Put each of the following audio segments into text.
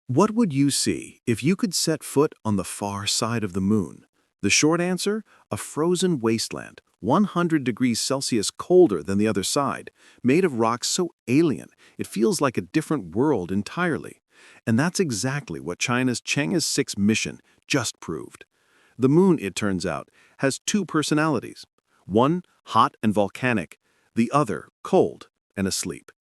What would you see if you could set foot on the far side of the moon? The short answer? A frozen wasteland, 100 degrees Celsius colder than the other side, made of rocks so alien it feels like a different world entirely. And that's exactly what China's Chang'e 6 mission just proved. The moon, it turns out, has two personalities. One hot and volcanic, the other cold and asleep.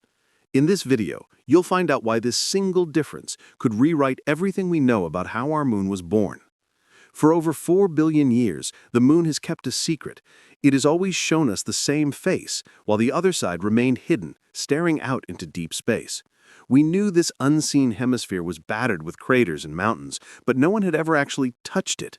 In this video, you'll find out why this single difference could rewrite everything we know about how our moon was born. For over 4 billion years, the moon has kept a secret. It has always shown us the same face, while the other side remained hidden, staring out into deep space. We knew this unseen hemisphere was battered with craters and mountains, but no one had ever actually touched it.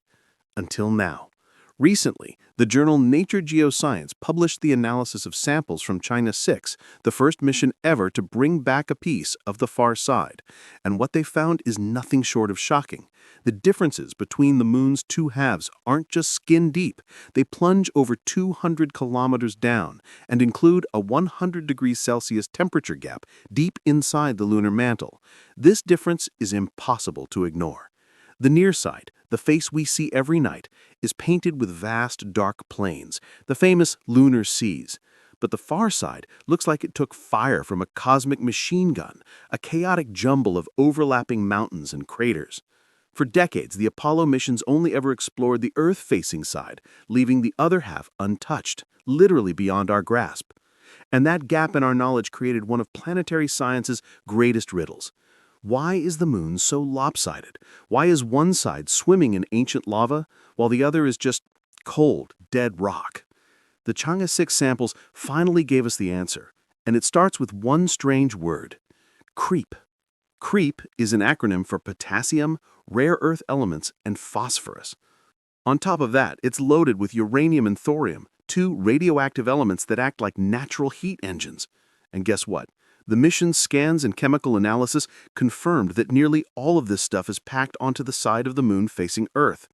Until now. Recently, the journal Nature Geoscience published the analysis of samples from China 6, the first mission ever to bring back a piece of the far side. And what they found is nothing short of shocking. The differences between the moon's two halves aren't just skin deep. They plunge over 200 kilometers down and include a 100 degrees Celsius temperature gap deep inside the lunar mantle. This difference is impossible to ignore. The near side, the face we see every night, is painted with vast dark plains, the famous lunar seas. But the far side looks like it took fire from a cosmic machine gun, a chaotic jumble of overlapping mountains and craters. For decades, the Apollo missions only ever explored the Earth-facing side, leaving the other half untouched, literally beyond our grasp. And that gap in our knowledge created one of planetary science's greatest riddles. Why is the moon so lopsided? Why is one side swimming in ancient lava, while the other is just cold, dead rock? The Chang'e 6 samples finally gave us the answer, and it starts with one strange word: KREEP. KREEP is an acronym for potassium, rare earth elements, and phosphorus. On top of that, it's loaded with uranium and thorium, two radioactive elements that act like natural heat engines. And guess what? The mission's scans and chemical analysis confirmed that nearly all of this stuff is packed onto the side of the moon facing Earth.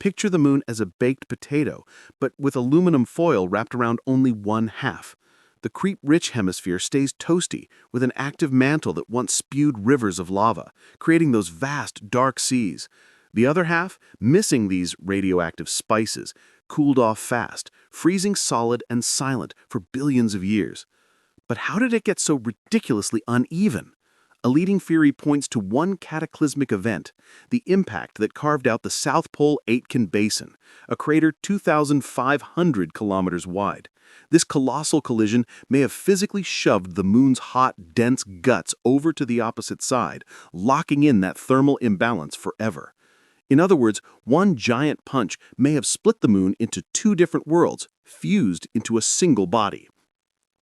Picture the moon as a baked potato, but with aluminum foil wrapped around only one half. The KREEP-rich hemisphere stays toasty, with an active mantle that once spewed rivers of lava, creating those vast, dark seas. The other half, missing these radioactive spices, cooled off fast, freezing solid and silent for billions of years. But how did it get so ridiculously uneven? A leading theory points to one cataclysmic event, the impact that carved out the South Pole-Aitken Basin, a crater 2,500 kilometers wide. This colossal collision may have physically shoved the moon's hot, dense guts over to the opposite side, locking in that thermal imbalance forever. In other words, one giant punch may have split the moon into two different worlds, fused into a single body.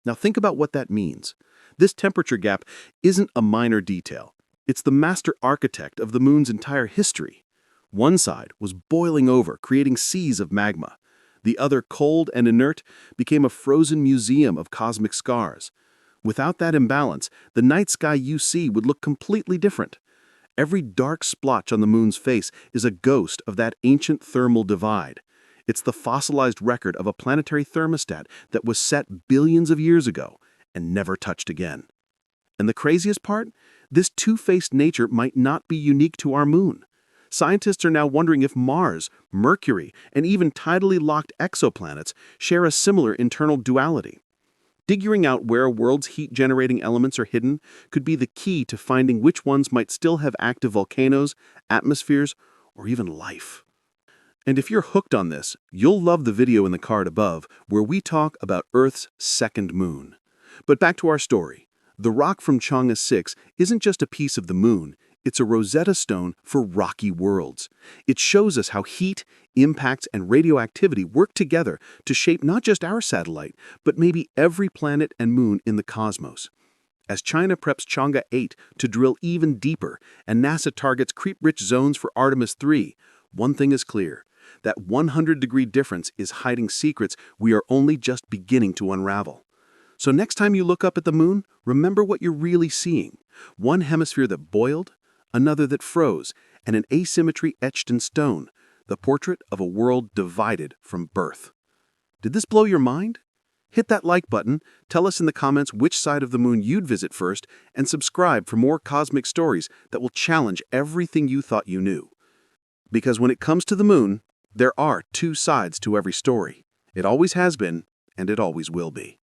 Now think about what that means. This temperature gap isn't a minor detail. It's the master architect of the moon's entire history. One side was boiling over, creating seas of magma. The other, cold and inert, became a frozen museum of cosmic scars. Without that imbalance, the night sky you see would look completely different. Every dark splotch on the moon's face is a ghost of that ancient thermal divide. It's the fossilized record of a planetary thermostat that was set billions of years ago and never touched again. And the craziest part? This two-faced nature might not be unique to our moon. Scientists are now wondering if Mars, Mercury, and even tidally locked exoplanets share a similar internal duality. Figuring out where a world's heat-generating elements are hidden could be the key to finding which ones might still have active volcanoes, atmospheres, or even life. And if you're hooked on this, you'll love the video in the card above where we talk about Earth's second moon. But back to our story. The rock from Chang'e 6 isn't just a piece of the moon, it's a Rosetta Stone for rocky worlds. It shows us how heat, impacts, and radioactivity work together to shape not just our satellite, but maybe every planet and moon in the cosmos. As China preps Chang'e 8 to drill even deeper and NASA targets KREEP-rich zones for Artemis 3, one thing is clear. That 100-degree difference is hiding secrets we are only just beginning to unravel. So next time you look up at the moon, remember what you're really seeing. One hemisphere that boiled, another that froze, and an asymmetry etched in stone, the portrait of a world divided from birth. Did this blow your mind? Hit that like button, tell us in the comments which side of the moon you'd visit first, and subscribe for more cosmic stories that will challenge everything you thought you knew. Because when it comes to the moon, there are two sides to every story. It always has been, and it always will be.